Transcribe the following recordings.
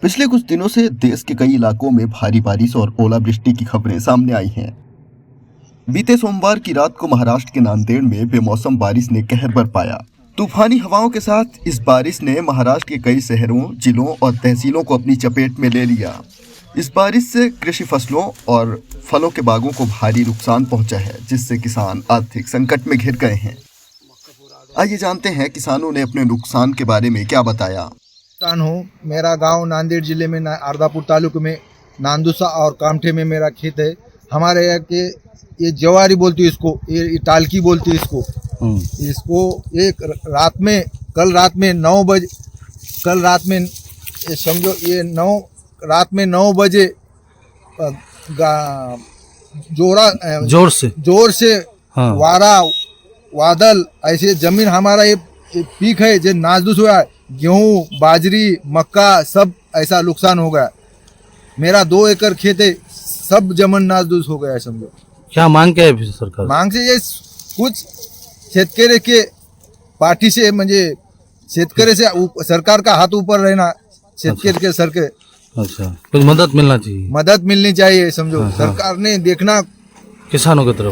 पिछले कुछ दिनों से देश के कई इलाकों में भारी बारिश और ओलावृष्टि की खबरें सामने आई हैं। बीते सोमवार की रात को महाराष्ट्र के नांदेड़ में बेमौसम बारिश ने कहर बरपाया। तूफानी हवाओं के साथ इस बारिश ने महाराष्ट्र के कई शहरों, जिलों और तहसीलों को अपनी चपेट में ले लिया। इस बारिश से कृषि फसलों और फलों के बागों को भारी नुकसान पहुंचा है, जिससे किसान आर्थिक संकट में घिर गए हैं। आइए जानते हैं किसानों ने अपने नुकसान के बारे में क्या बताया। किसान हूँ। मेरा गांव नांदेड़ जिले में अर्धापुर तालुके में नांदूसा और कामठे में मेरा खेत है। हमारे यहाँ के ये जवारी बोलती है इसको, ये टालकी बोलती है इसको। एक रात में कल रात में 9 बजे जोर से वारा वादल ऐसे जमीन हमारा ये पीक है जो नासदूस हुआ है। गेहूँ, बाजरी, मक्का सब ऐसा नुकसान हो गया। मेरा 2 एकड़ खेत है, सब जमीन नासदूस हो गया है समझो। क्या मांग क्या है फिर सरकार? मांग से ये कुछ शेतकरी के पार्टी से म्हणजे शेतकरी से सरकार का हाथ ऊपर रहना, शेतकरी के सर के अच्छा कुछ मदद मिलना चाहिए। मदद मिलनी चाहिए समझो। सरकार ने देखना किसानों की तरफ,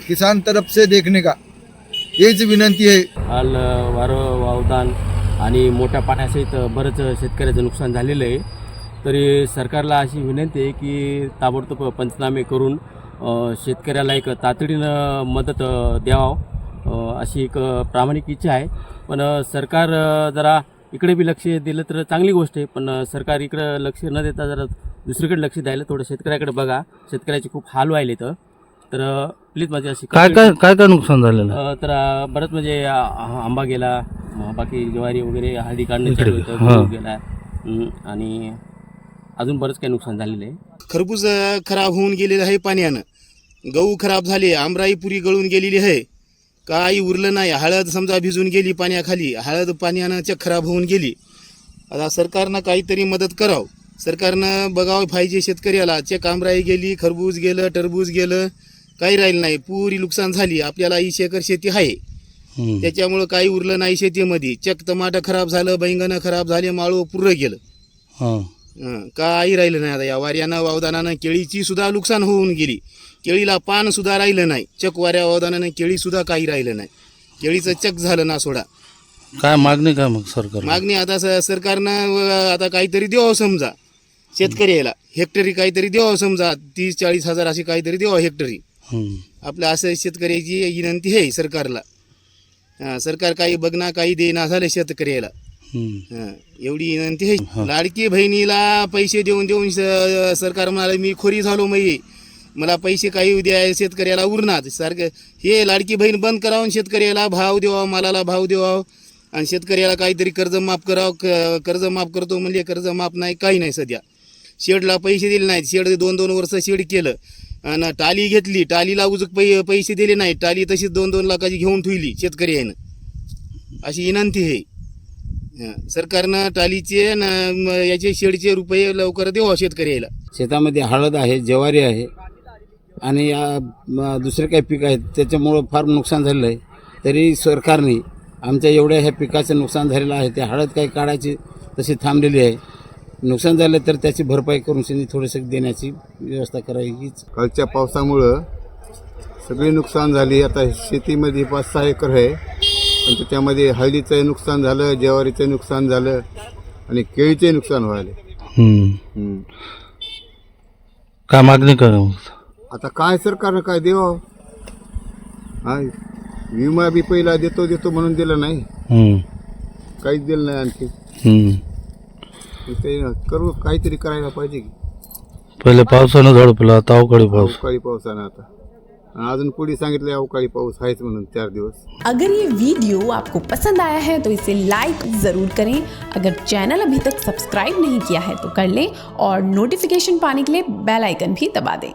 किसान तरफ से देखने का हेच विनंती आहे। काल वारं वावदान आणि मोठ्या पाण्यासहित बरंच शेतकऱ्याचं नुकसान झालेलं आहे। तरी सरकारला अशी विनंती आहे की ताबडतोब पंचनामे करून शेतकऱ्याला एक तातडीनं मदत द्यावं अशी एक प्रामाणिक इच्छा आहे। पण सरकार जरा इकडे बी लक्ष दिलं तर चांगली गोष्ट आहे, पण सरकार इकडं लक्ष न देता जरा दुसरीकडे लक्ष द्यायला, थोडं शेतकऱ्याकडे बघा। शेतकऱ्याचे खूप हाल व्हायले तर प्लीज माझी अशी काय नुकसान झालेलं? तर बरंच म्हणजे आंबा गेला, बाकी ज्वारी वगैरे हळदी काढणे चालू होतं, गहू गेला आणि अजून बरंच काही नुकसान झालेलं आहे। खरबूज खराब होऊन गेलेलं आहे पाण्यानं, गहू खराब झाले, आमराई पुरी गळून गेलेली आहे, काही उरलं नाही। हळद समजा भिजून गेली पाण्याखाली, हळद पाण्यानं चक खराब होऊन गेली। आता सरकारनं काहीतरी मदत करावं, सरकारनं बघावं पाहिजे शेतकऱ्याला। चक आमराई गेली, खरबूज गेलं, टरबूज गेलं, काही राहिलं नाही, पुरी नुकसान झाली। आपल्याला 20 एकर शेती आहे, त्याच्यामुळं काही उरलं नाही शेतीमध्ये। चक टमाटर खराब झालं, बैंगन खराब झाले, माळव पुरं गेलं, काही राहिलं नाही। आता या वाऱ्यानं वावदानानं केळीची सुद्धा नुकसान होऊन गेली, केळीला पान सुद्धा राहिलं नाही। चक वाऱ्या वावदानानं केळी सुद्धा काही राहिलं नाही, केळीचं चक झालं ना सोडा। काय मागणी काय मग सरकार? मागणी आता सरकारनं आता काहीतरी द्यावं समजा शेतकऱ्याला, हेक्टरी काहीतरी द्यावं समजा, 30-40 हजार अशी काहीतरी द्यावं हेक्टरी। आपलं असं शेतकऱ्याची विनंती आहे सरकारला। सरकार काही बघना, काही देना झालं शेतकऱ्याला, एवढी विनंती आहे। लाडकी बहिणीला पैसे देऊन सरकार म्हणाले मी खोरी झालो, मला पैसे काही द्या शेतकऱ्याला उरणार। सारखं हे लाडकी बहीण बंद करावं, शेतकऱ्याला भाव द्यावा, मालाला भाव द्यावा, आणि शेतकऱ्याला काहीतरी कर्ज माफ करावं। कर्ज माफ करतो म्हणजे कर्ज माफ नाही, काही नाही सध्या। शेडला पैसे दिले नाहीत, शेड 2-2 वर्ष शेड केलं आणि टाली घेतली, टालीला उजूक पैसे दिले नाहीत, टाली तशीच 2-2 लाखाची घेऊन ठेवली शेतकऱ्यानं। अशी विनंती आहे सरकारनं, टालीचे याचे शेडचे रुपये लवकर द्यावा शेतकऱ्याला। शेतामध्ये हळद आहे, ज्वारी आहे आणि दुसरे काही पीक आहेत, त्याच्यामुळं फार नुकसान झालेलं आहे। तरी सरकारने आमच्या एवढ्या ह्या पिकाचं नुकसान झालेलं आहे, ते हळद काही काढायची तशी थांबलेली आहे। नुकसान झालं तर त्याची भरपाई करून थोडंसं देण्याची व्यवस्था करावी हीच। कालच्या पावसामुळं सगळी नुकसान झाली। आता शेतीमध्ये 5-6 एकर आहे आणि त्याच्यामध्ये हळदीचं नुकसान झालं, ज्वारीचं नुकसान झालं आणि केळीचे नुकसान व्हायले। काय मागणी कर? आता काय सरकारनं काय देवावं? विमा बी पहिला देतो म्हणून दिला नाही, काहीच दिलं नाही आणखी। ते करू, काहीतरी करायला पाहिजे की। पहिले पावसानं झडपला, आता अवकाळी पावसानं, आता अजून पुढे सांगितलं अवकाळी पाऊस आहेच म्हणून 4 दिवस। अगर ये वीडियो आपको पसंद आया है तो इसे लाइक ज़रूर करें। अगर चैनल अभी तक सब्सक्राइब नहीं किया है तो कर लें और नोटिफिकेशन पाने के लिए बेल आइकन भी दबा दें।